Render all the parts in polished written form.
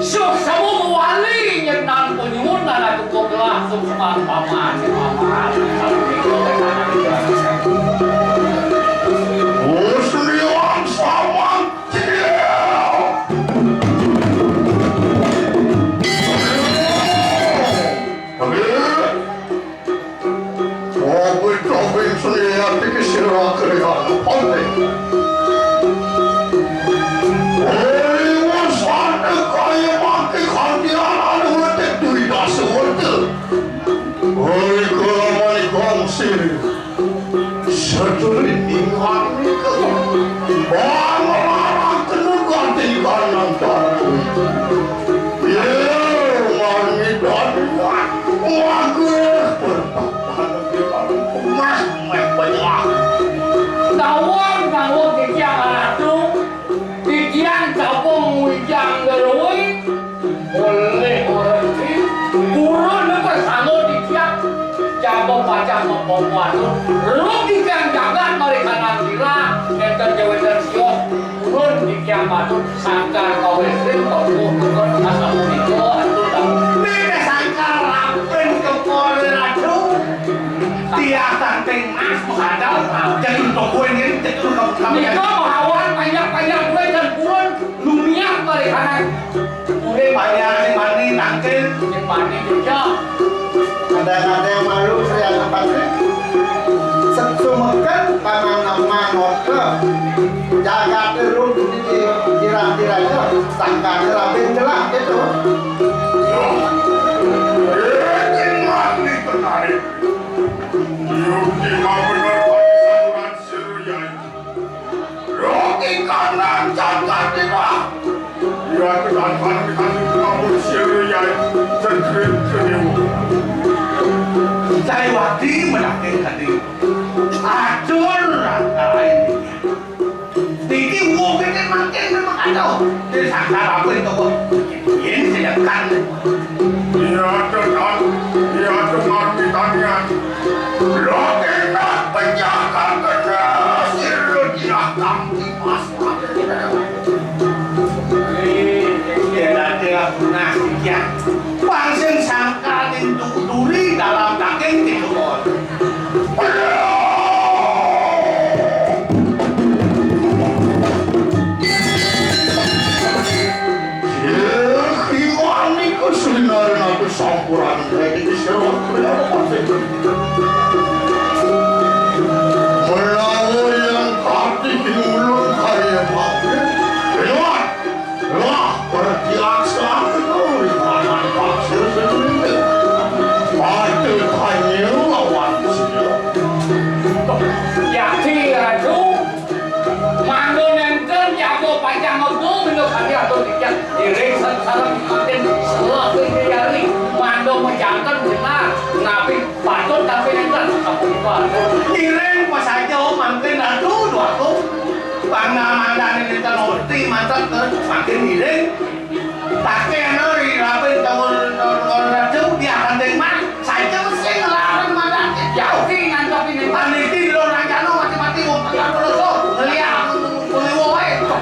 Syuk sabu wali nyetan penyumun na cukup langsung sama paman paman. Musliwan sama Tobing sendiri dikisirah kerjaan penting. Satu ini hari ke orang keluar dari kanan tahu. Ya, mami dan aku mas banyak. Nawang kejang atu, kejang cabung wijang geroi, oleh orang ini, burung lepas sangat dikyak, cabung baca membawa tu, logika jangan mereka nak kira, enten jawatan siok, burung dikyak batu sangkar kau esrim kau bukan asal itu atu tak, beda sangkar rapen kepala atu. Tiap tanteng mas menghadap jadi untuk gue ini jadi untuk kamu ini hawan banyak gue dan kurun lumiak balik kanan gue banyak yang mandi tangkin yang mandi juga ada yang malu saya tempatnya sesumekan tangan nama noke jaga terus di jiran-jirannya sangkanya rapin jelas gitu mandi tertarik. Yuki mau benar saluran Siruyai. Roki kanan cacat tidak. Ia dengan panikan kamu Siruyai terkrim kerimu. Saya wadi menakir hati. Acur rata ini. Tinggi mungkin makin memang ada. Dia sangkar apa itu kok? Ini sedangkan. Ia dengar mitanya. Rokinya penjaga kena Siruyai kami pasang. Dia nanti aku nasinya. Pangseng sangkar itu duri dalam daging tidur. Sebenarnya itu campuran dari seluruh melawan yang kaki mulut kaya pakai lewat berarti aksa itu mana pasir sendiri itu hanya lawan saja ya tidak tu mandu nenten jago panjang itu minum kami atau tidak direk sekarang makin selah ini mandu menjantan benar nabi patut tapi nenten kamu patut Direng pas aja makin aduh aku. Bangga mandan ini terorti mantan makin direng. Pakai nori rapin tahun racun dia akan dengar. Saya mesti ngelarang mandan. jauh dengan tapi nenten Paniti lo rancano mati-mati mau pegang terus ngeliat kuliwo itu.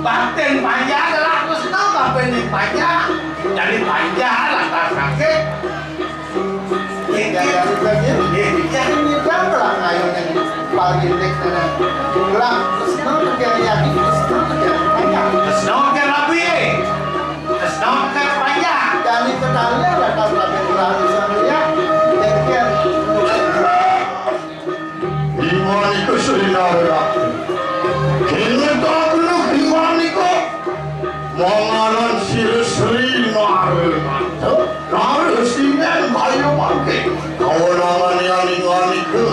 Batin panjang adalah terus nggak pengen panjang jadi panjang lah tak sakit ini berapa lah ngayun yang paling dik gerak terus Arab. Kita kena iman itu. Manganan siri-siri naruh singen kayu pakai. Kawanangan yang itu.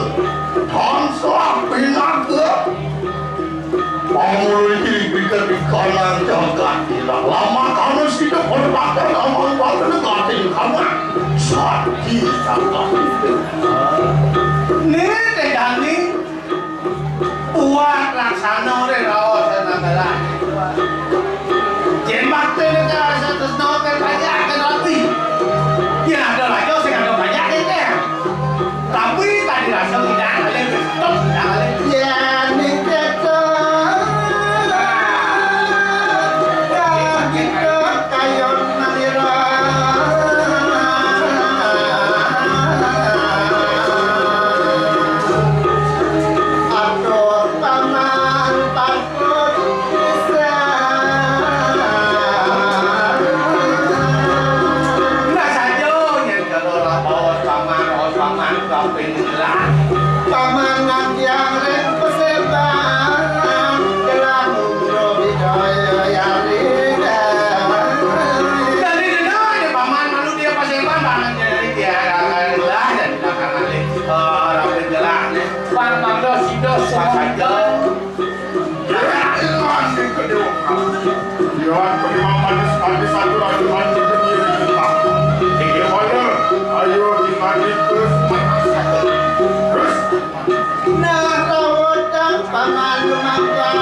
Tansa pinaga. Pamul ini bikin kanan jagat. Lama kamu sudah berbakat lama baru katin kamu. Sakti sangat. Ni teh ni buat laksana deh rawat senanglah. Jembak teh negara satu novel banyak kan tapi. Ya ada lagi saya ada banyak deh. Tapi tadi rasa tidak ada stop tidak ada. Ya ni kita kayon nanira. Atur paman takut bisa. Enggak saja yang kalau lapor paman kaping lah. Pamangan yang repesebaran dalam umroh bidaya yarida. Dari dulu ya paman malu dia paseban banget dari dia lah dan belakang lagi orang penjelang nih. Paman dos Pas saja. Iman di kedua. Iman perlima kali satu lagi mandi sendiri kita. Tiga mana? Ayo dimandi terus. Terus. Nah rawatan paman lumangkan.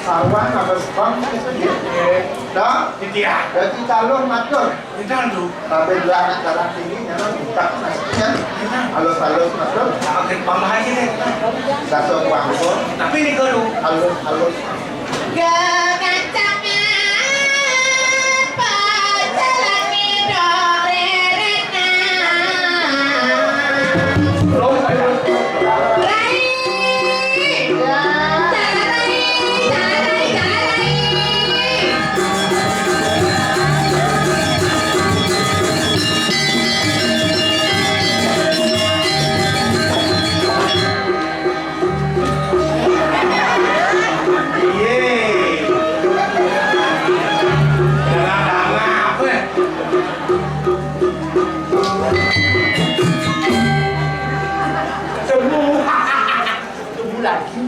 Sarwan habis bang dah Dia. jadi calon matur Kita tu. tapi belakang darah tinggi jangan buka nasinya halus matur Akan pamah aja deh. dasar pangkon Tapi ni kalau halus Belum saya. Ye. Jangan apa? Tunggu lagi.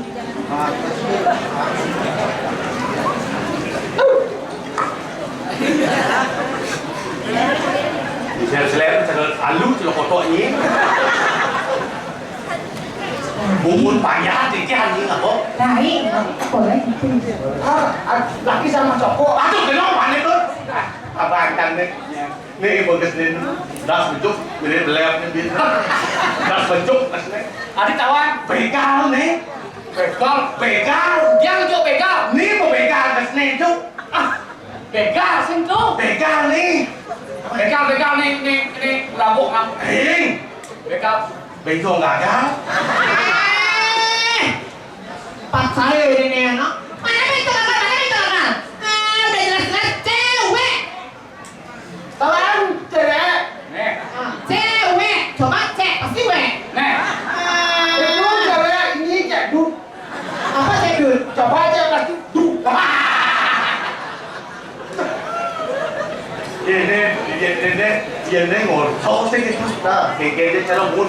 Selain alu tu kotor ni. Bumbun payah tikian ni apa? Naik, boleh. Laki sama cowok. Aduh, kenapa panik tu? Abang kan ni. Ni bagus ni. Das bentuk, ni belak ni. Das bentuk, das ni. Adik tawan. Begal ni. Begal. Begal. Yang cok begal. Ni mau begal das ni tu. Begal sing cok. Begal ni. Begal ni labuk ham. Hing. Begal. Begal gagal. Pak saya ini anak. Mana itu kan? Udah jelas-jelas cewek. Tawan cewek. Nih. Cewek, coba cek pasti wek. Nih. Itu cewek ini cek du. Apa cek dulu? Coba aja pasti du. Ini ngồi sâu sedikit. Kayaknya cara muôn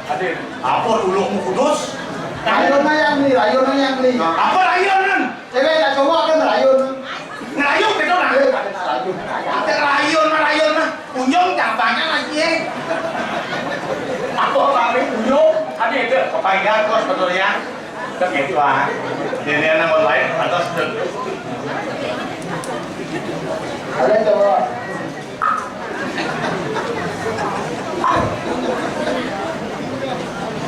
ada apa dulu mau kudus? rayonnya yang beli Apa rayuan? cewek dan cowok kan rayun Ngerayu kita nak. Kita rayun mah. Unjung cabangnya lagi eh. Apa kami uyuk? Ada itu. Kepanggil kos betulnya. Gitu ah. Ini anak online atas ada cowok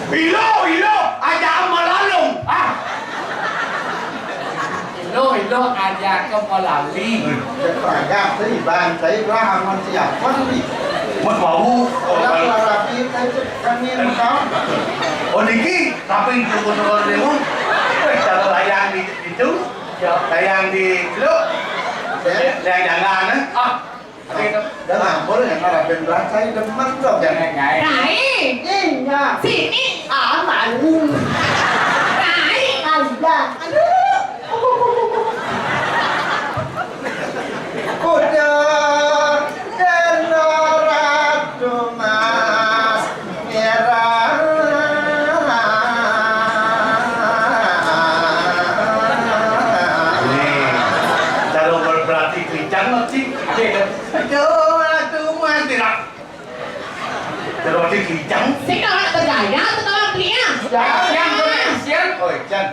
Ilo, aja melalung. Ilo aja ke Melali. Phải gặp thấy bàn thấy ra hàng ngon thì ảo quá đi Buat bau. Orang rapi kami kau. Oh niki tapi turun demo. Cara layang di itu, layang di lu, layang jangan Ah, Jangan boleh nggak beneran saya demen dong. jangan ngai. Rai, Iya. sini. Aman. Rai, Ada. Kuda denorat dumas merah. Cara berarti kencang nanti. Jangan tuh mas tidak. Berarti kencang. sini orang tergaya, orang dia. Siang tuh, siang. Oh Chan.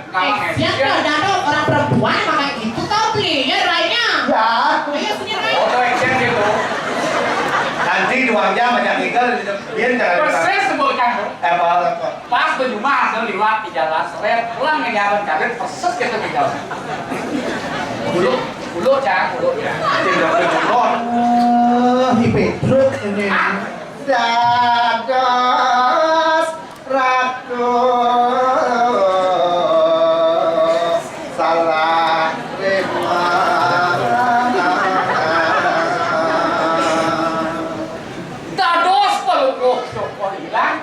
Siapa dado orang perempuan makanya itu kau beli ya Rainya. Ya. Ayo sini Rai. Oh, siang gitu. Nanti 2 jam banyak tinggal biar jangan. Persis sebutkan. Apa? Pas baju mas lewat di jalan seret pulang ke jalan kaget persis gitu di jalan. Ulu cak, ulu ya. Tidak berjumlah. Petruk ini. Dados ratu salah terima. Dados peluk Joko hilang.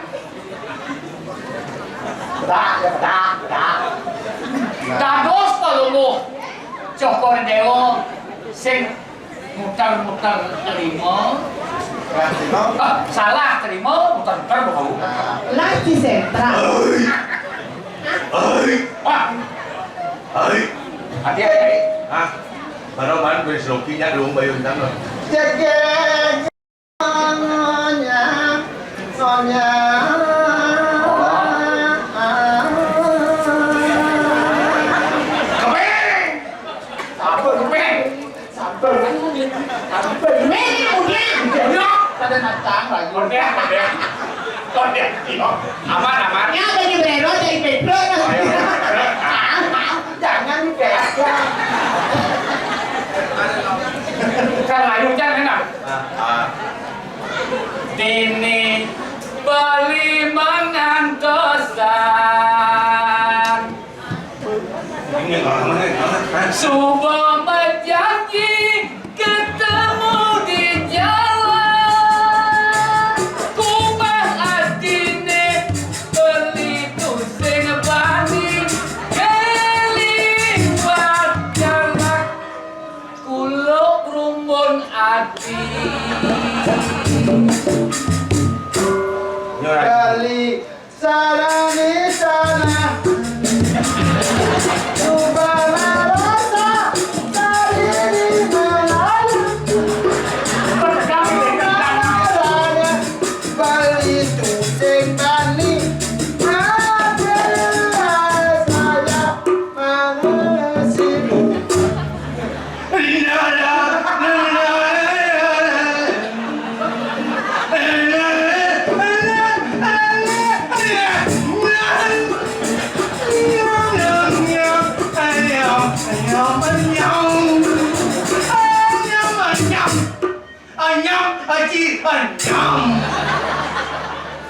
Dados peluk Joko Dewo sing muter-muter terima. Salah terima muter-muter bau. Lagi sentra. Wah, hati-hati. Hah? Baru man beslokinya dong bayu tang loh. Jegeng ngonya ngonya. Mei kemudian. Ada nacang lagi. Aman. Ya dari Brero dari Petruk. Jangan dikejar. Kan layu jangan enak. Dini beli mengantosan Ini mana? Subuh berjanji ketemu di jalan Kumah adine beli tusing bani Keliwat jalan Kuluk rumun adi Kali salami sana. Ubah rasa dari di Melayu. Caranya bali tusing bani. Adalah saya mengasihi.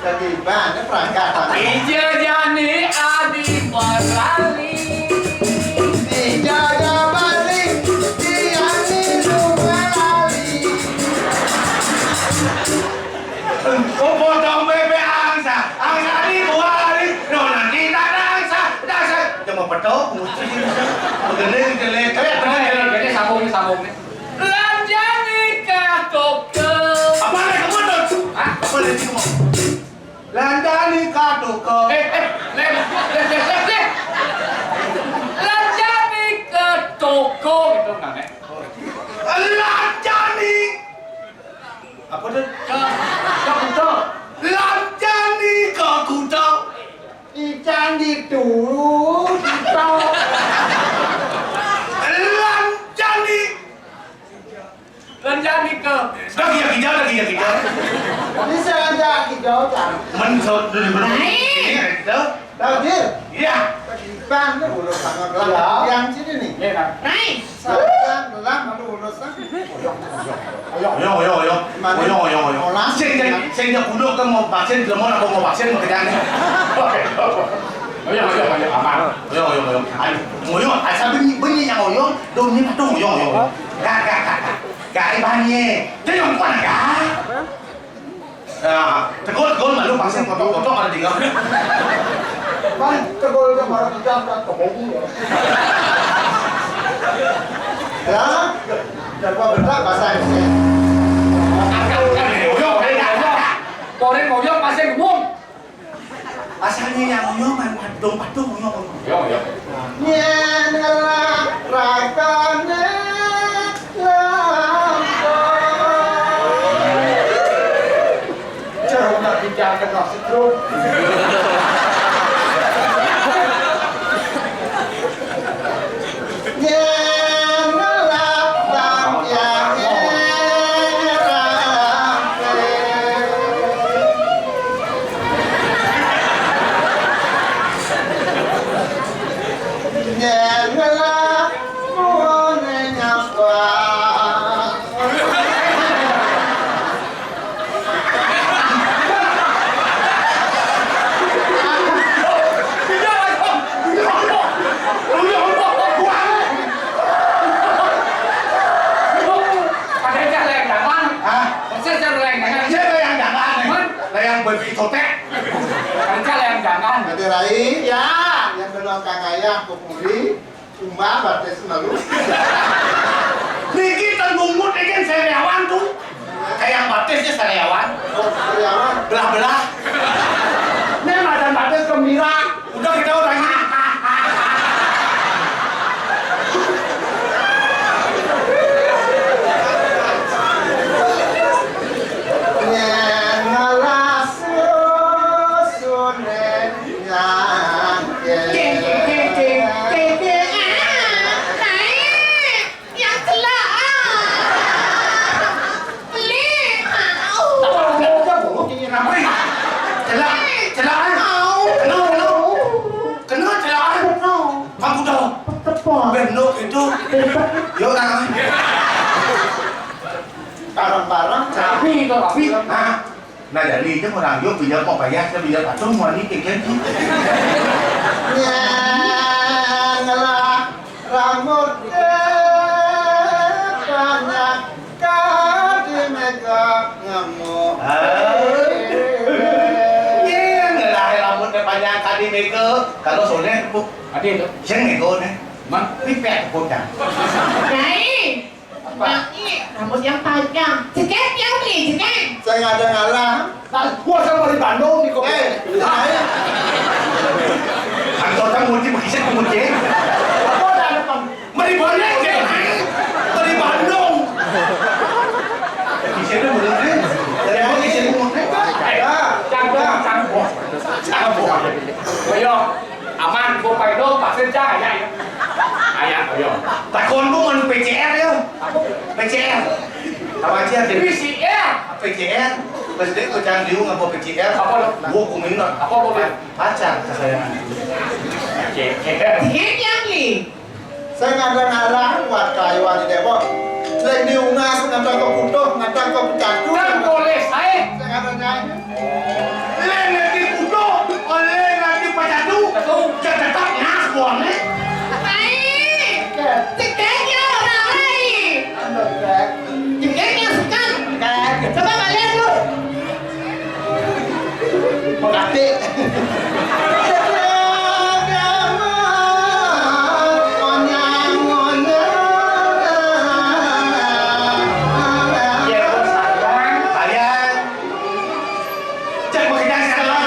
Jadi mana perangkatan? Ija jani adi merali Dijaga balik, diani lumali. Kau potong bebek angsa ini 2 hari nanti tak ada angsa cuma petok begini Ini sambung nih Lanjani katoke apa lagi kamu tuh? Apa lagi kamu? Landani kado ke Lanjani ke toko gitu nggak nek? Landani apa tuh? Ke kudo. Landani ke kuda Di candi dulu, kita Landani Lanjani ke lagi ya kita bisa aja kita kan. mensot dari mana? Baik. Ini kita Tahu dia? iya Ipan nih udah sangat lah. Yang sini nih. Iya kan? Rai. Sangat lah, lalu udah sangat. Oyo. Sen kudo kan mau vaksin, belum mau mau vaksin mau kerjaan. Ayo, aman. Oyo, asal bunyi yang oyo, dong ni patong oyo. Gak ibannya. Jadi yang kuat gak? Tegol malu vaksin kotok ada tinggal. Bang, tegol ke marah jam tak kebohong ya. Ya, dan gua benar bahasa ini. Koren moyo pasien gemuk. Asalnya yang oyo patung oyo. Yo. Nyengalah rakane lampu. Jangan nak bicara kena setrum. Ada lain ya, yang belum kagaya pokoknya cuma batas lalu. Niki tanggungut ikan sariawan tuh, kayak batasnya sariawan, Karyawan, belah. Ini ada batas gembira. Udah kita orangnya. nyengalah susunen nyangke. Yang celak. Pelik. Kena celak. Kamu dah. Benok itu. Yuk nak. Barang-barang Rapi itu, rapi. Nah jadi itu orang yuk bây mau bayar, bây giờ patung mau ni keken. nyengalah rambut banyak kali mega ngamuk. Ngelai rambut panjang kali mega. Kalau sore bu, Ada itu. siang mega nih. Man, Pipet bocah. Rai. Ini rambut yang panjang. Ceket yang beli, ceket. Saya nggak ada ngalah. gua sama di Bandung di kopi. Saya Kantor kamu di Malaysia kamu je. Apa ada depan? Mari boleh je. Mari Bandung. Di sini boleh ni. Dari mana di sini boleh? Canggung. Ayo, aman. Gua pakai dong, pasien cah ya. Ayah, ayo. Takon pun man PCR ya. PCR. Apa aja jadi PCR. PCR. Presiden ko jangan diung apa PCR. Apa lo? Gua kuminon. Apa boleh? Pacar kesayangan. Cek. Ceket yang beli. saya nggak ada ngalah buat kayuan di Depok. Selain diungas ngadang ke kutuh, ngadang ke pecandu. Kan boleh saya. Saya nggak ada nyanyi. Leng nanti kudo, oleh nanti pacadu. Jangan tetap nas buangnya. Rai. Ceketnya orang Rai. Ceketnya sekan. Coba balik lu. Mengerti? Ya, gua sayang. Kalian jangan bekerja sekarang.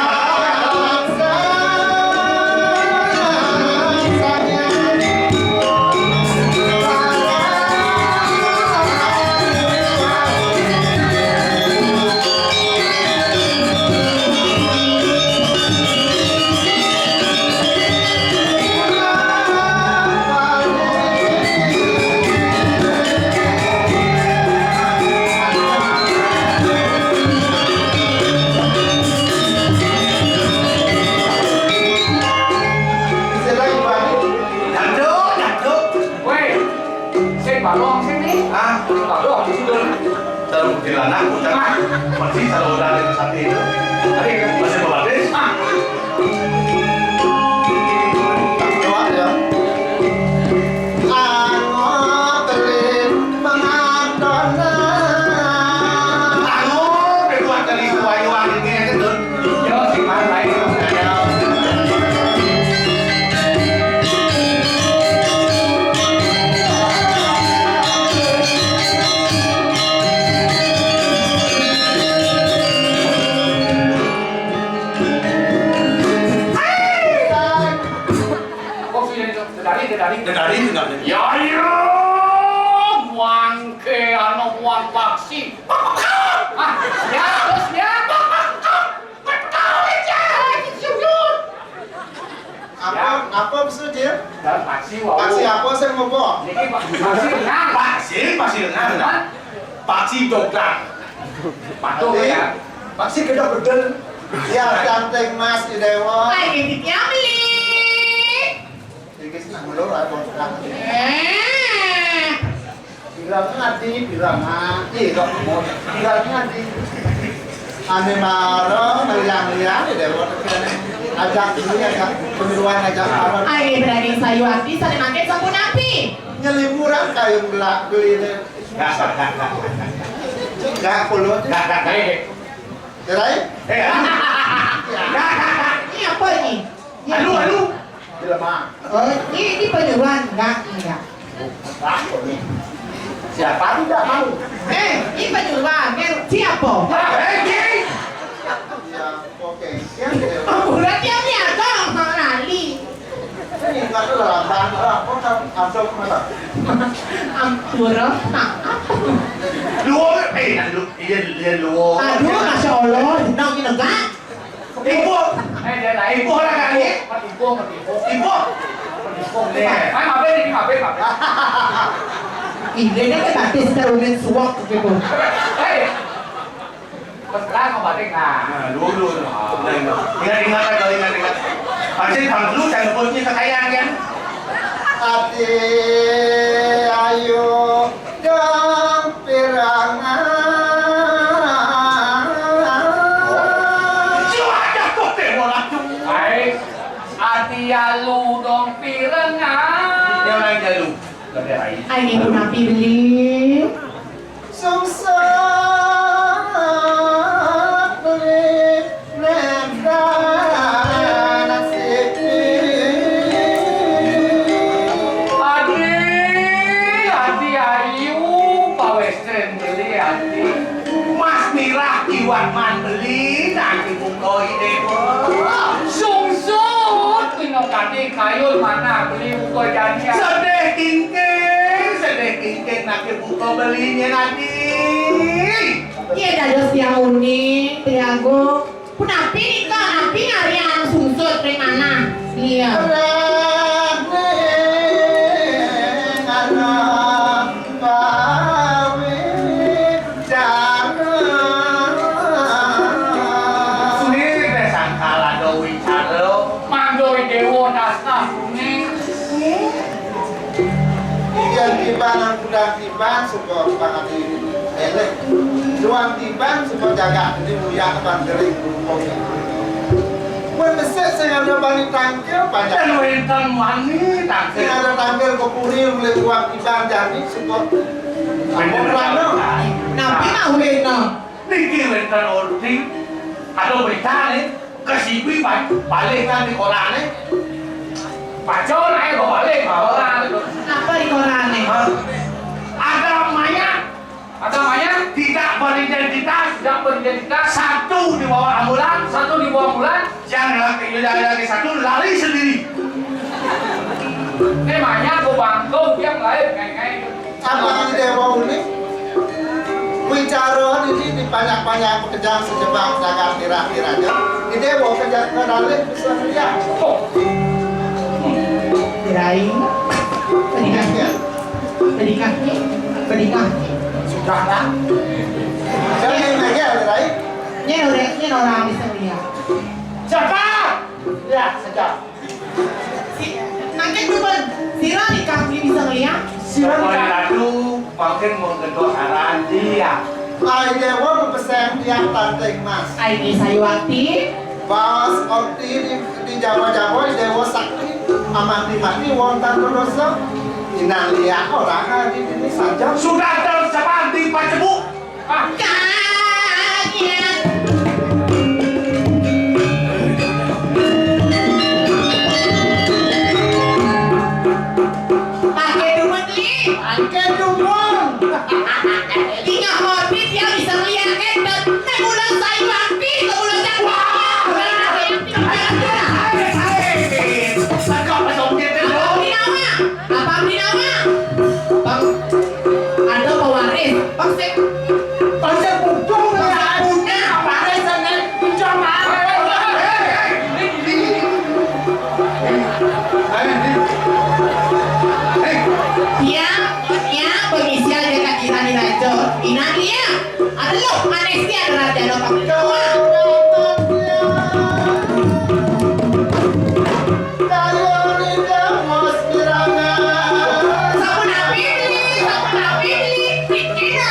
anak udah masih selalu ada di saat itu. Tadi masih berbatis. Doa ya. Angotelin mengadona. Ano, kedua kali wayu-wayu ini itu. Yo si Mas lain. Kok sudah itu? Dari. Dari tinggal. Ya ya, wangke anu wang paksi. Ya terus ya. Apa maksud dia? Dan paksi wau. Taksi apa saya mau bawa? Niki paksi renang. Pasti dengar. Pasti dokter. Patuh ya. Taksi kedok bedel. Ya ganteng mas di dewa. Ay, titiknya beli. Dikit nak melur apa? Eh. Bilang ngadi kok mau. Bilang ngadi. Ane marah, meliang-liang di dewa. Ajak dulu ajak pemiluan ajak apa? Ay, berani sayu hati, saling makin sampun api. Nyelimuran kayu belak beli deh. Gak puluh. Hei, Cerai? Ini apa ini? Halo. Bila mah. Oh, ini penyuluhan, enggak. Siapa tidak mau? Ini penyuluhan, siapa? Ya, oke. Yang Bulan dia ni ada orang nali. ini nggak ada lamban. Apa kan? Asal mana? Ampura, nak. Luo, dia luo. Aduh, masya Allah, nak ni negak. Ibu, dia lain. ibu orang kali. Matipu. Ibu. Ay, mabe. Ini ni kita tes terunin suak gitu. Hei. Mesra kau batik nah. Nah, luo. Ingat. Pasti thằng lu thằng pun như kekayaan kan? Hati ayo dong pirangan. Cuaca kok tengok tu. Ay, ati alu dong pirengan. Yang lain jalu. Dari lain. Ay, ni pun api beli. Sungsang beli nembran nasibi. Ati ayu pawesen beli ati. Mas Mirah Iwan Man beli nanti buka ide. Sungsut pinokati kayul mana beli uko jadi. Sedih kingking nanti buka belinya nanti. Iya dah dos yang unik, Tiago. Pun api ni kan, api ngari yang sungsut dari mana? Iya. Sini sangkala do wicara. Mandoi dewo nasna kuning. Yang tiban yang kuda tiban suka pangati elek. Luang tiban suka jaga jadi mulia abang gering rumputnya. Gue mesek saya ada balik tangkil banyak. Dan wentan wani tak Saya ada tangkil kepuri oleh uang tiban jadi suka. Apa Nabi mau bena. Niki wentan orti atau berita ni kasih kui balik kan di koran ni. Baca naik kau balik orang. Apa di koran ni? Agamanya tidak beridentitas, satu di bawah ambulan, Satu di bawah bulan. yang laki satu lari sendiri. Namanya kau bangkong yang lain ngai. Apa yang dewa unik? Bicara ini di banyak-banyak pekerjaan sejebak jaga tira-tiranya. Di dewa kerja kedalek bisa lihat. Tirai. Pedikah. Sudah lah. Jadi ini ya, Rai. Ni orang bisa lihat. Cepat. Ya, sejak. Nanti tu pun sila ni kami bisa lihat. Semua lalu makin menggendong arahan dia. Ai dewa berpesan tiang tanteng mas. Aini Sayuwati. Bahwa seperti di Jawa-Jawa dewa sakti amati-mati wonten dosa. Inalia orang di sini saja. Sudah tersepanti Pak Cebu. Kalian. Pakai duit li. Angke dumon. Tiga hobi dia bisa melihat kentet. Nek ulang Sayuwati, ke ulang Jawa. Apa beli nama? Bang, ada pewaris. Bang, Pasal putung lah. punya pewaris sana mencoba. Dia penginisial dekat Irani Rajo. Ina dia. Ada lo, manisnya ada Raja Dopang Jawa. Sapu nabi beli. Rikina.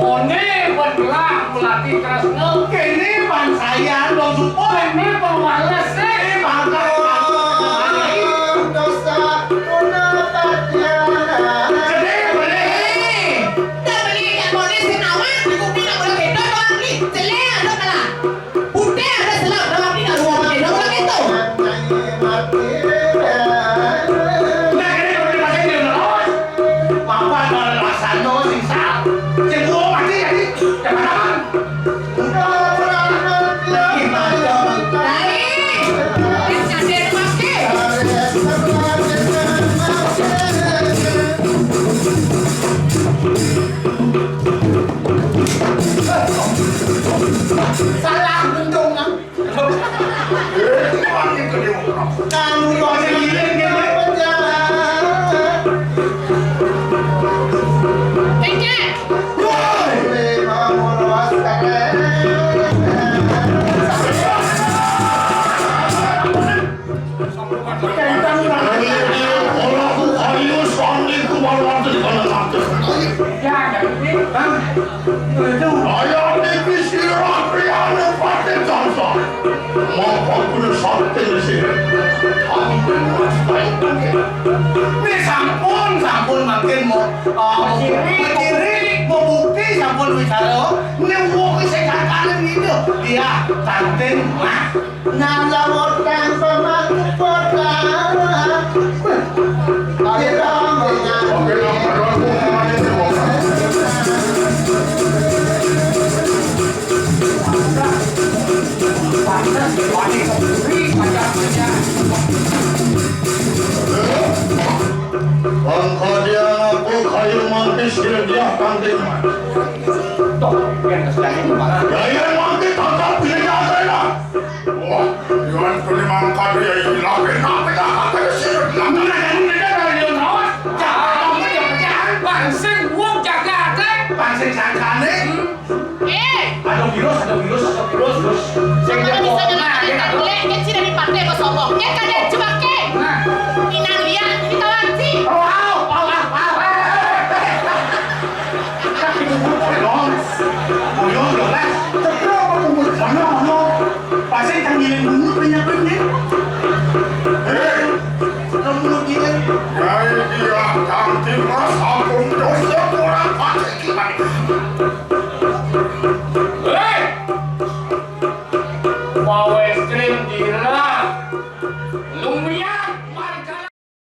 Mone bergerak melatih Kresna. Kini bang saya dong support. Ini pemalas sih. Jadi boleh. Tak beli kat boleh senawan. Aku beli nak bola betul orang beli. Seleh ada kalah. Putih ada selap. Orang beli nak ruang betul bola betul. Nah kini kalau dipakai dia terus. Papa kalau laksana sisa. Cebu mati jadi. Jangan. Salah bendung kan. Itu dia mau. Kamu Masih giling gitu. Encik. Orangku kayu sandi kemaluan di kanan mata. Ya, jadi Ayah divisi rakyat partai bangsa. Mampu punya sakti di sini. Kami Ini sampun makin mau mau bukti sampun bicara. Ini wong sing kakane gitu. Dia kantin mah. Oke, orang ini Bangka dia ngaku kayu mati sila dia kantin. Gaya mati tangkap pilih apa ya? Wah, Yuan kuni mangka dia hilang kenapa ya? Kata sih, Pangsing sakane. Ada virus. Sing bisa nyelak golek kecil dari partai kok sombong. Ya kan dia coba ke. Inang lihat ini kawan sih. Pasien kan giling bunyi banyak. hei, Kalau mulut giling. gaya dia kantin mas aku